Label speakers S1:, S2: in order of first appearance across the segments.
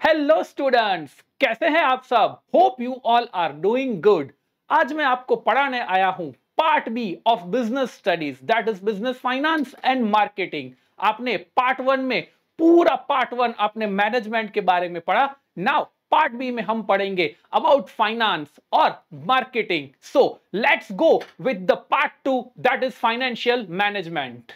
S1: Hello students, कैसे हैं आप सब? Hope you all are doing good. आज मैं आपको पढ़ाने आया हूं part B of business studies, that is business finance and marketing. आपने पार्ट वन में पूरा पार्ट वन आपने मैनेजमेंट के बारे में पढ़ा। नाउ पार्ट बी में हम पढ़ेंगे अबाउट फाइनेंस और marketing. So let's go with the part two, that is financial management.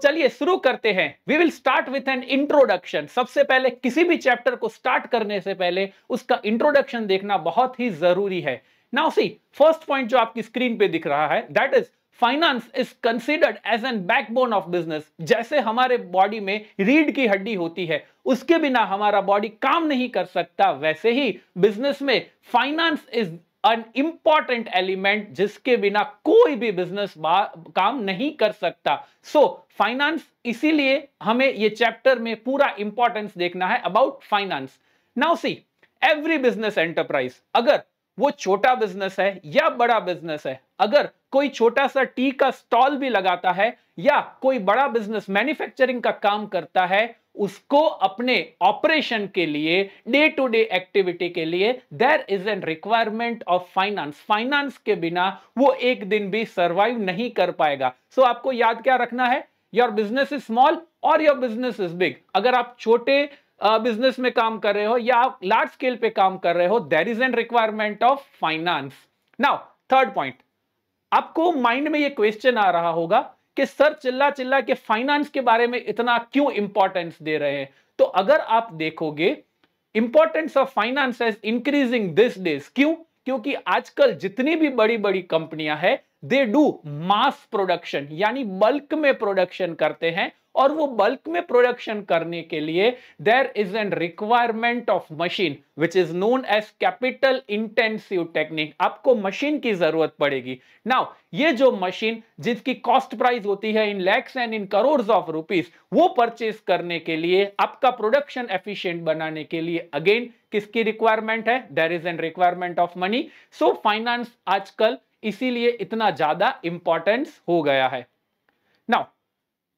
S1: चलिए शुरू करते हैं। We will start with an introduction. सबसे पहले किसी भी चैप्टर को स्टार्ट करने से पहले उसका इंट्रोडक्शन देखना बहुत ही जरूरी है। नाउ सी, फर्स्ट पॉइंट जो आपकी स्क्रीन पे दिख रहा है, that is finance is considered as an backbone of business. जैसे हमारे बॉडी में रीढ़ की हड्डी होती है, उसके बिना हमारा बॉडी काम नहीं कर सकता, वैसे ही बिजनेस में finance is an important element जिसके बिना कोई भी बिजनेस काम नहीं कर सकता। सो फाइनेंस, इसीलिए हमें ये चैप्टर में पूरा इंपॉर्टेंस देखना है about finance. Now see, every business enterprise, अगर वो छोटा बिजनेस है या बड़ा बिजनेस है, अगर कोई छोटा सा टी का स्टॉल भी लगाता है या कोई बड़ा बिजनेस मैन्युफैक्चरिंग का काम करता है, उसको अपने ऑपरेशन के लिए, डे टू डे एक्टिविटी के लिए there is an requirement of finance. Finance के बिना वो एक दिन भी सर्वाइव नहीं कर पाएगा। सो आपको याद क्या रखना है? योर बिजनेस इज स्मॉल और योर बिजनेस इज बिग। अगर आप छोटे बिजनेस में काम कर रहे हो या आप लार्ज स्केल पे काम कर रहे हो, there is an requirement of finance. Now third point, आपको माइंड में ये क्वेश्चन आ रहा होगा कि सर चिल्ला चिल्ला के फाइनेंस के बारे में इतना क्यों इंपॉर्टेंस दे रहे हैं? तो अगर आप देखोगे, importance of finance is increasing this days. क्यों? क्योंकि आजकल जितनी भी बड़ी बड़ी कंपनियां हैं, दे डू मास प्रोडक्शन, यानी बल्क में प्रोडक्शन करते हैं, और वो बल्क में प्रोडक्शन करने के लिए there is an requirement of machine which is known as capital intensive technique. आपको मशीन की जरूरत पड़ेगी। नाउ ये जो मशीन जिसकी कॉस्ट प्राइस होती है in lakhs and in crore of rupees, वो परचेज करने के लिए, आपका प्रोडक्शन एफिशिएंट बनाने के लिए अगेन किसकी रिक्वायरमेंट है? There is an requirement of money. So finance आजकल इसीलिए इतना ज्यादा इंपॉर्टेंस हो गया है। Now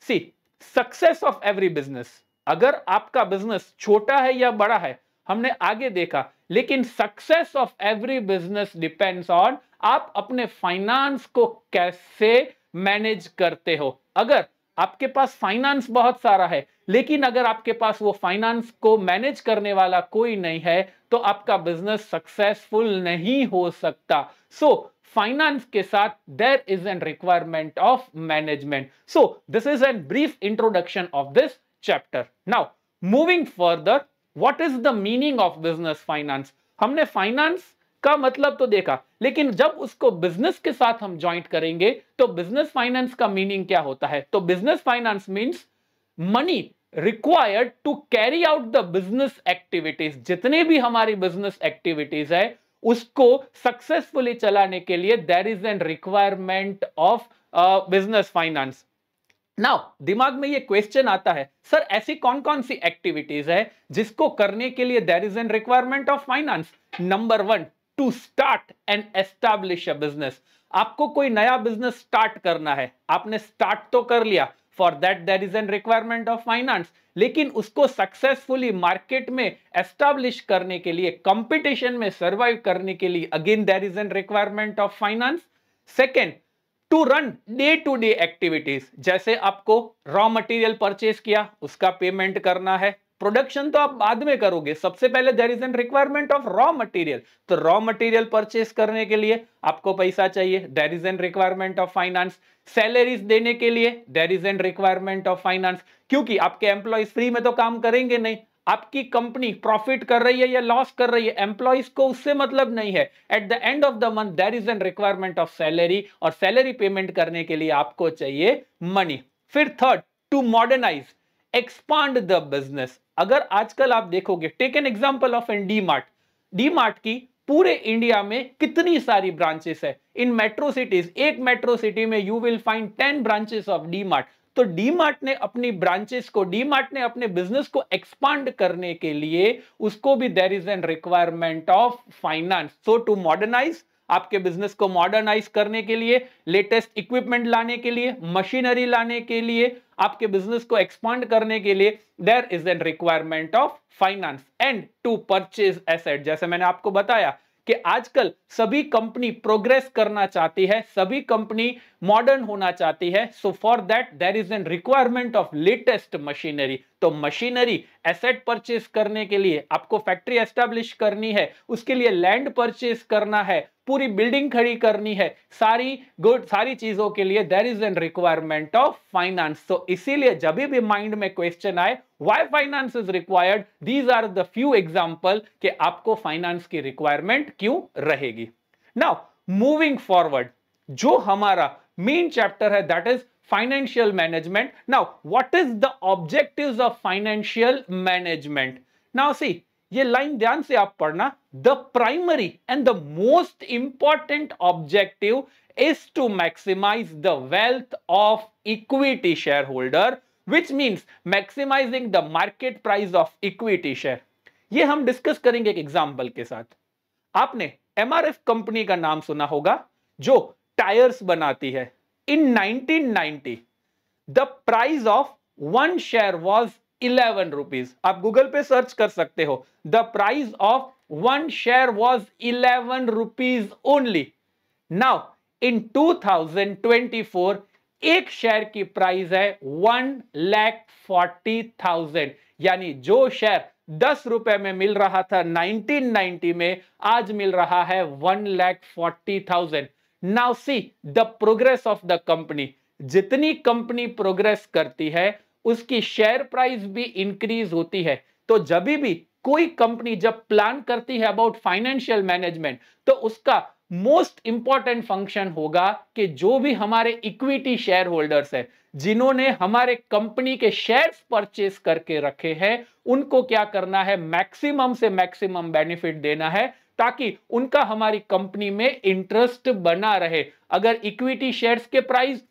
S1: see, success of every business, अगर आपका बिजनेस छोटा है या बड़ा है हमने आगे देखा, लेकिन success of every business depends on आप अपने फाइनेंस को कैसे मैनेज करते हो। अगर आपके पास फाइनेंस बहुत सारा है, लेकिन अगर आपके पास वो फाइनेंस को मैनेज करने वाला कोई नहीं है, तो आपका बिजनेस सक्सेसफुल नहीं हो सकता। सो फाइनेंस के साथ there is an requirement of management. So this is an brief introduction of this chapter. Now moving further, what is the meaning of business finance? हमने फाइनेंस का मतलब तो देखा, लेकिन जब उसको बिजनेस के साथ हम ज्वाइंट करेंगे तो बिजनेस फाइनेंस का मीनिंग क्या होता है? तो business finance means money required to carry out the business activities. जितने भी हमारी बिजनेस एक्टिविटीज है उसको सक्सेसफुली चलाने के लिए there is an requirement of business finance. Now दिमाग में ये क्वेश्चन आता है, सर ऐसी कौन कौन सी एक्टिविटीज है जिसको करने के लिए there is an requirement of finance? Number one, to start and establish a business. आपको कोई नया बिजनेस स्टार्ट करना है, आपने स्टार्ट तो कर लिया, for that there is an requirement of finance, लेकिन उसको सक्सेसफुली मार्केट में एस्टैब्लिश करने के लिए, कंपटीशन में सर्वाइव करने के लिए again there is an requirement of finance. Second, to run day to day activities, जैसे आपको रॉ मटेरियल परचेज किया, उसका पेमेंट करना है। प्रोडक्शन तो आप बाद में करोगे, सबसे पहले there is an requirement of raw material, तो रॉ मटेरियल परचेज करने के लिए आपको पैसा चाहिए, there is an requirement of finance. Salaries देने के लिए there is an requirement of finance, क्योंकि आपके एम्प्लॉइज फ्री में तो काम करेंगे नहीं, आपकी कंपनी प्रॉफिट कर रही है या लॉस कर रही है, एम्प्लॉइज को उससे मतलब नहीं है। At the end of the month there is an requirement of salary, और सैलरी पेमेंट करने के लिए आपको चाहिए मनी। फिर third, to modernize, expand the business. अगर आजकल आप देखोगे, take an example of an D Mart. D Mart की पूरे इंडिया में कितनी सारी ब्रांचेस है? इन मेट्रो सिटीज, एक मेट्रो सिटी में you will find 10 branches of D Mart. तो डी मार्ट ने अपनी ब्रांचेस को, डी मार्ट ने अपने बिजनेस को एक्सपांड करने के लिए उसको भी there is an requirement of finance. So to modernize आपके बिजनेस को मॉडर्नाइज करने के लिए, लेटेस्ट इक्विपमेंट लाने के लिए, मशीनरी लाने के लिए, आपके बिजनेस को एक्सपांड करने के लिए there is an requirement of finance and to purchase asset. जैसे मैंने आपको बताया कि आजकल सभी कंपनी प्रोग्रेस करना चाहती है, सभी कंपनी मॉडर्न होना चाहती है, so for that there is an requirement of latest machinery. तो मशीनरी एसेट परचेस करने के लिए आपको फैक्ट्री एस्टैब्लिश करनी है, उसके लिए लैंड परचेस करना है, पूरी बिल्डिंग खड़ी करनी है, सारी चीजों के लिए there is an requirement of finance. तो इसीलिए जब भी माइंड में क्वेश्चन आए why finance is required, these are the few example कि आपको फाइनेंस की रिक्वायरमेंट क्यों रहेगी। नाउ मूविंग फॉरवर्ड, जो हमारा मेन चैप्टर है that is financial management. Now what is the objectives of financial management. Now see, ये लाइन ध्यान से आप पढ़ना, the primary and the most important objective is to maximise the wealth of equity share holder, which means maximizing the market price of equity share। ये हम discuss करेंगे एक example के साथ। आपने एमआरएफ कंपनी का नाम सुना होगा जो टायर्स बनाती है। इन 1990 the price of one share was 11 rupees. आप गूगल पे सर्च कर सकते हो, the price of one share was 11 rupees only. Now in 2024 एक शेयर की प्राइस है 1,40,000, यानी जो शेयर 10 रुपए में मिल रहा था 1990 में, आज मिल रहा है 1,40,000। Now see the progress of the company. जितनी कंपनी प्रोग्रेस करती है उसकी शेयर प्राइस भी इंक्रीज होती है। तो जब भी कोई कंपनी जब प्लान करती है अबाउट फाइनेंशियल मैनेजमेंट, तो उसका मोस्ट इंपॉर्टेंट फंक्शन होगा कि जो भी हमारे इक्विटी शेयर होल्डर्स है, जिन्होंने हमारे कंपनी के शेयर्स परचेस करके रखे हैं, उनको क्या करना है, मैक्सिमम से मैक्सिमम बेनिफिट देना है ताकि उनका हमारी कंपनी में इंटरेस्ट बना रहे। अगर इक्विटी शेयर्स के प्राइस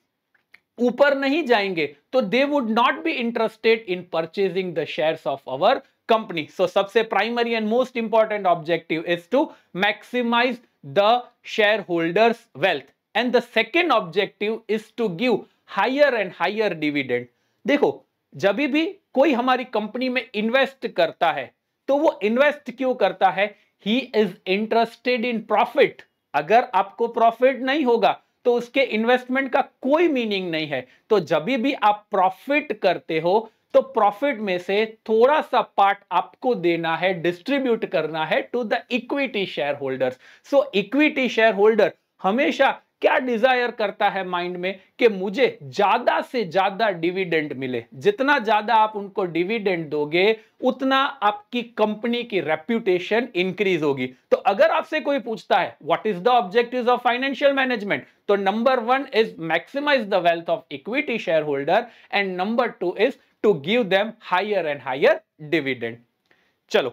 S1: ऊपर नहीं जाएंगे तो they would not be interested in purchasing the shares of our company. So सबसे primary and most important objective is to maximise the shareholders wealth, and the second objective is to give higher and higher dividend। देखो, जब भी कोई हमारी company में invest करता है तो वो इन्वेस्ट क्यों करता है, he is interested in profit। अगर आपको प्रॉफिट नहीं होगा तो उसके इन्वेस्टमेंट का कोई मीनिंग नहीं है। तो जब भी आप प्रॉफिट करते हो तो प्रॉफिट में से थोड़ा सा पार्ट आपको देना है, डिस्ट्रीब्यूट करना है to the equity share holders. So equity share holder हमेशा क्या डिजायर करता है माइंड में कि मुझे ज्यादा से ज्यादा डिविडेंड मिले। जितना ज्यादा आप उनको डिविडेंड दोगे उतना आपकी कंपनी की रेप्यूटेशन इंक्रीज होगी। तो अगर आपसे कोई पूछता है what is the objectives of financial management, तो number 1 is maximise the wealth of equity share holder and number 2 is to give them higher and higher dividend। चलो,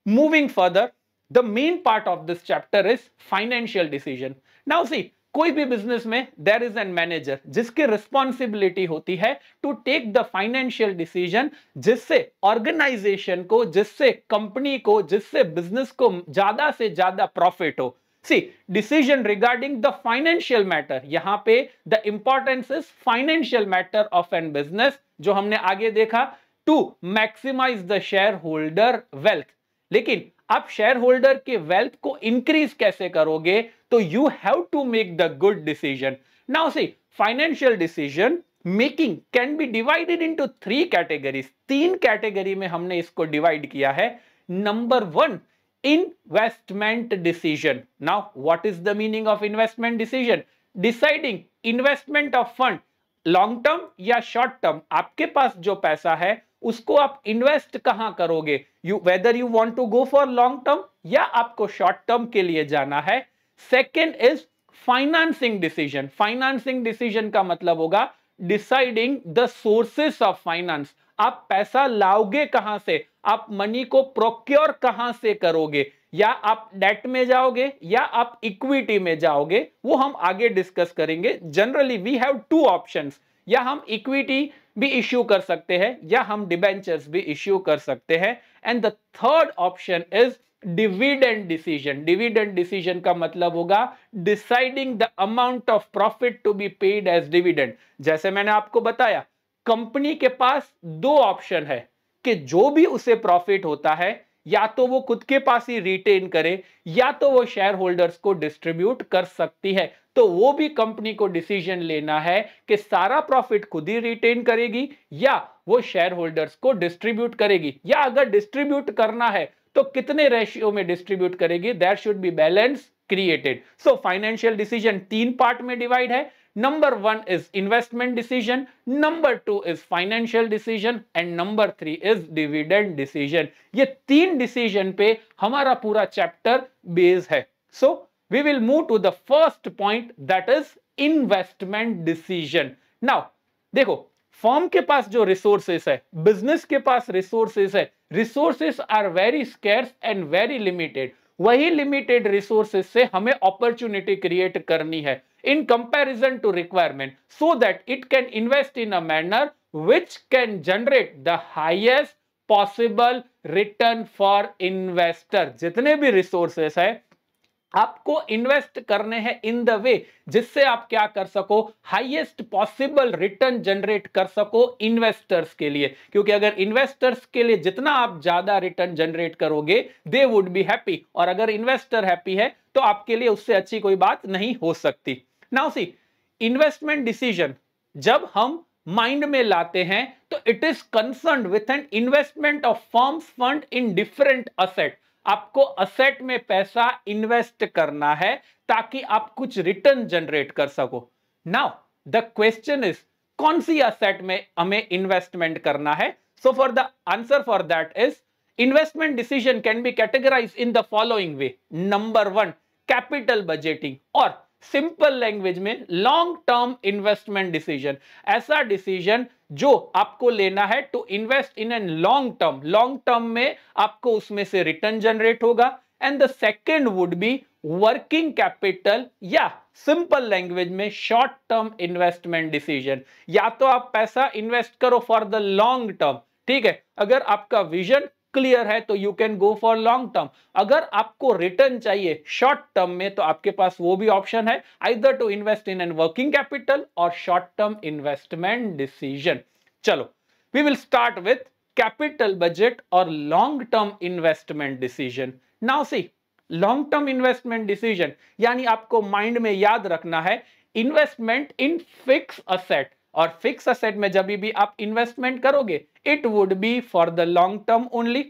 S1: moving further, the main part of this chapter is financial decision। Now see, कोई भी business में there is an manager जिसकी responsibility होती है to take the financial decision, जिससे organisation को, जिससे कंपनी को, जिससे बिजनेस को ज्यादा से ज्यादा प्रॉफिट हो। See, decision regarding the financial matter, यहां पे the importance is financial matter of an business, जो हमने आगे देखा, to maximize the shareholder wealth। लेकिन आप शेयर होल्डर के वेल्थ को इंक्रीज कैसे करोगे, तो you have to make the good decision. Now see, financial decision making can be divided into 3 categories. 3 category में हमने इसको डिवाइड किया है। Number 1, investment decision। Now what is the meaning of investment decision? Deciding investment of fund, long term या short term, आपके पास जो पैसा है उसको आप इन्वेस्ट कहां करोगे, whether you want to go for long term या आपको शॉर्ट टर्म के लिए जाना है। Second is financing decision. Financing decision का मतलब होगा deciding the sources of finance. आप पैसा लाओगे कहां से, आप मनी को प्रोक्योर कहां से करोगे, या आप डेट में जाओगे या आप इक्विटी में जाओगे, वो हम आगे डिस्कस करेंगे। जनरली वी हैव 2 ऑप्शंस, या हम इक्विटी भी इश्यू कर सकते हैं या हम डिबेंचर्स भी इश्यू कर सकते हैं। And the third option is dividend decision. Dividend decision का मतलब होगा deciding the amount of profit to be paid as dividend. जैसे मैंने आपको बताया, कंपनी के पास दो ऑप्शन है कि जो भी उसे प्रॉफिट होता है या तो वो खुद के पास ही रिटेन करे या तो वो शेयर होल्डर्स को डिस्ट्रीब्यूट कर सकती है। तो वो भी कंपनी को डिसीजन लेना है कि सारा प्रॉफिट खुद ही रिटेन करेगी या वो शेयर होल्डर्स को डिस्ट्रीब्यूट करेगी, या अगर डिस्ट्रीब्यूट करना है तो कितने रेशियो में डिस्ट्रीब्यूट करेगी। There should be balance created. So financial decision तीन पार्ट में डिवाइड है। Number 1 is investment decision, number 2 is financial decision and number 3 is dividend decision. ये तीन डिसीजन पे हमारा पूरा चैप्टर बेस है। So we will move to the first point, that is investment decision. Now देखो, firm के पास जो रिसोर्सेस है, बिजनेस के पास रिसोर्सेस है, resources are very scarce and very limited. वही लिमिटेड रिसोर्सेस से हमें अपॉर्चुनिटी क्रिएट करनी है in comparison to requirement, so that it can invest in a manner which can generate the highest possible return for investor। जितने भी resources है आपको invest करने हैं इन द वे जिससे आप क्या कर सको, हाईएस्ट पॉसिबल रिटर्न जनरेट कर सको इन्वेस्टर्स के लिए। क्योंकि अगर इन्वेस्टर्स के लिए जितना आप ज्यादा रिटर्न जनरेट करोगे, दे वुड बी हैप्पी, और अगर इन्वेस्टर हैप्पी है तो आपके लिए उससे अच्छी कोई बात नहीं हो सकती। नाउ सी, इन्वेस्टमेंट डिसीजन जब हम माइंड में लाते हैं तो it is concerned with an investment of firms fund in different asset. आपको असेट में पैसा इन्वेस्ट करना है ताकि आप कुछ रिटर्न जनरेट कर सको। नाउ द क्वेश्चन इज, कौन सी असेट में हमें इन्वेस्टमेंट करना है? So for the answer for that is, investment decision can be categorise in the following way. Number 1, capital budgeting, और सिंपल लैंग्वेज में लॉन्ग टर्म इन्वेस्टमेंट डिसीजन। ऐसा डिसीजन जो आपको लेना है to invest in an long term, long term में आपको उसमें से रिटर्न जनरेट होगा। And the second would be working capital, या सिंपल लैंग्वेज में शॉर्ट टर्म इन्वेस्टमेंट डिसीजन। या तो आप पैसा इन्वेस्ट करो फॉर द लॉन्ग टर्म, ठीक है, अगर आपका विजन क्लियर है तो you can go for long term. अगर आपको रिटर्न चाहिए शॉर्ट टर्म में तो आपके पास वो भी ऑप्शन है, either to invest in an working capital और शॉर्ट टर्म इन्वेस्टमेंट डिसीजन। चलो, we will start with capital budget और long term investment decision. Now see, long term investment decision यानी आपको माइंड में याद रखना है इन्वेस्टमेंट इन फिक्स असेट, और फिक्स असेट में जब भी आप इन्वेस्टमेंट करोगे it would be for the long term only.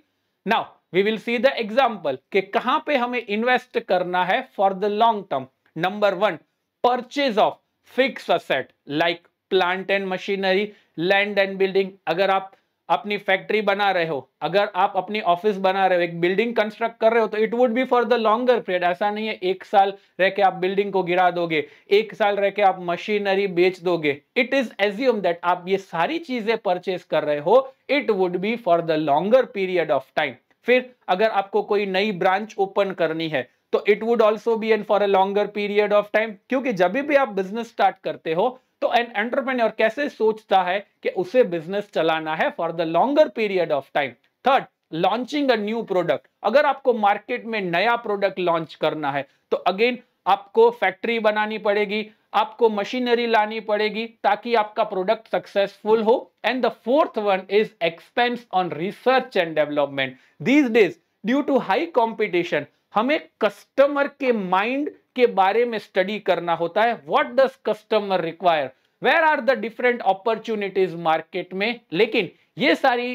S1: Now we will see the example कि कहां पे हमें इन्वेस्ट करना है for the long term. Number 1, purchase of fix asset like plant and machinery, land and building. अगर आप अपनी factory बना रहे हो, अगर आप अपनी ऑफिस बना रहे हो, एक बिल्डिंग कंस्ट्रक्ट कर रहे हो, तो it would be for the longer period. ऐसा नहीं है एक साल रह के आप बिल्डिंग को गिरा दोगे, एक साल रह के आप मशीनरी बेच दोगे। इट इज एज्यूम दैट आप ये सारी चीजें परचेस कर रहे हो, it would be for the longer period of time. फिर अगर आपको कोई नई ब्रांच ओपन करनी है तो it would also be an for a longer period of time, क्योंकि जब भी आप बिजनेस स्टार्ट करते हो तो एन एंटरप्रेन्योर कैसे सोचता है कि उसे बिजनेस चलाना है for the longer period of time. Third, launching a new product. अगर आपको मार्केट में नया प्रोडक्ट लॉन्च करना है तो अगेन आपको फैक्ट्री बनानी पड़ेगी, आपको मशीनरी लानी पड़ेगी ताकि आपका प्रोडक्ट सक्सेसफुल हो। And the fourth one is expense on research and development. These days due to high competition हमें कस्टमर के माइंड के बारे में स्टडी करना होता है। What does customer require, where are the different opportunities market में। लेकिन ये सारी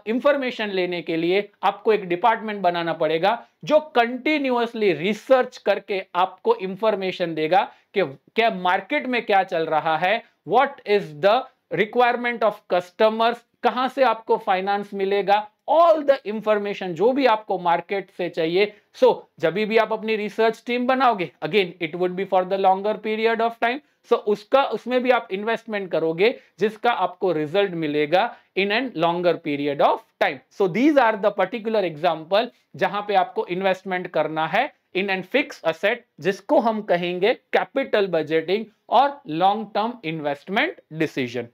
S1: इंफॉर्मेशन लेने के लिए आपको एक डिपार्टमेंट बनाना पड़ेगा जो कंटिन्यूअसली रिसर्च करके आपको इंफॉर्मेशन देगा कि क्या मार्केट में क्या चल रहा है, what is the requirement of customers, कहां से आपको फाइनेंस मिलेगा, ऑल द इंफॉर्मेशन जो भी आपको मार्केट से चाहिए। सो जब भी आप अपनी रिसर्च टीम बनाओगे, again it would be for the longer period of time. So उसमें भी आप इन्वेस्टमेंट करोगे जिसका आपको रिजल्ट मिलेगा in an longer period of time. So these are the particular example जहां पे आपको इन्वेस्टमेंट करना है इन एन फिक्स असेट, जिसको हम कहेंगे कैपिटल बजटिंग और long term investment decision.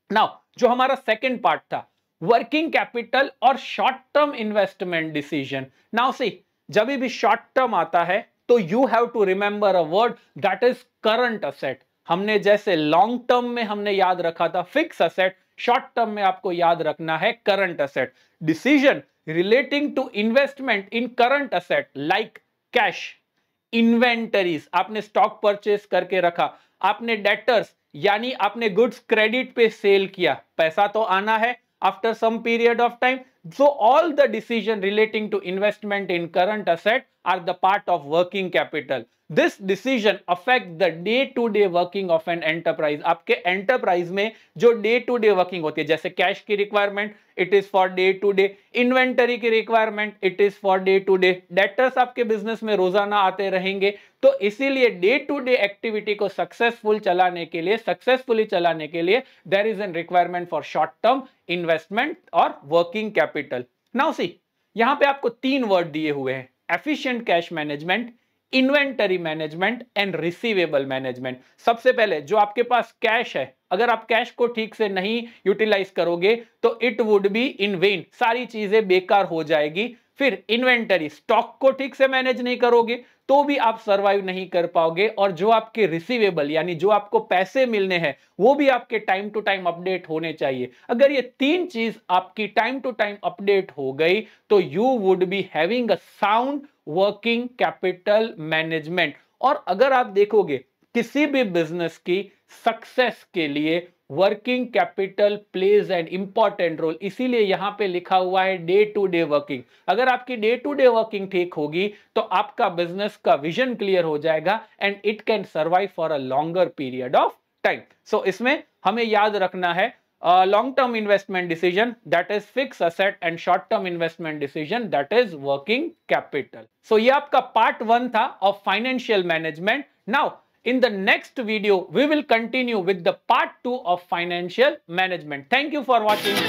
S1: Now जो हमारा सेकेंड पार्ट था वर्किंग कैपिटल और short term investment decision. Now see, जब भी शॉर्ट टर्म आता है तो you have to remember a word that is current asset. हमने जैसे लॉन्ग टर्म में हमने याद रखा था फिक्स असेट, शॉर्ट टर्म में आपको याद रखना है current asset. Decision relating to investment in current asset like cash, inventories, आपने स्टॉक परचेस करके रखा, आपने डेटर्स यानी आपने गुड्स क्रेडिट पे सेल किया, पैसा तो आना है after some period of time. So all the decision relating to investment in current asset are the part of working capital. This decision affect the day-to-day working of an enterprise. आपके enterprise में जो day-to-day working होती है, जैसे cash की requirement, it is for day-to-day, inventory की requirement, it is for day-to-day, debtors आपके business में रोजाना आते रहेंगे। तो इसीलिए day-to-day activity को successfully चलाने के लिए there is a requirement for short-term investment और working capital. Now see, यहां पे आपको 3 वर्ड दिए हुए हैं, efficient cash management, inventory management and receivable management. सबसे पहले जो आपके पास कैश है, अगर आप कैश को ठीक से नहीं यूटिलाइज करोगे तो it would be in when, सारी चीजें बेकार हो जाएगी। फिर इन्वेंटरी, स्टॉक को ठीक से मैनेज नहीं करोगे तो भी आप सरवाइव नहीं कर पाओगे। और जो आपके रिसीवेबल यानी जो आपको पैसे मिलने हैं वो भी आपके टाइम टू टाइम अपडेट होने चाहिए। अगर ये 3 चीज आपकी टाइम टू टाइम अपडेट हो गई तो you would be having a sound working capital management. और अगर आप देखोगे किसी भी बिजनेस की सक्सेस के लिए working capital plays an important role, इसीलिए यहां पे लिखा हुआ है डे टू डे वर्किंग। अगर आपकी डे टू डे वर्किंग ठीक होगी तो आपका बिजनेस का विजन क्लियर हो जाएगा and it can survive for a longer period of time. So इसमें हमें याद रखना है long term investment decision that is fix asset and short term investment decision that is working capital. So ये आपका part 1 था of financial management. Now in the next video we will continue with the part 2 of financial management. Thank you for watching.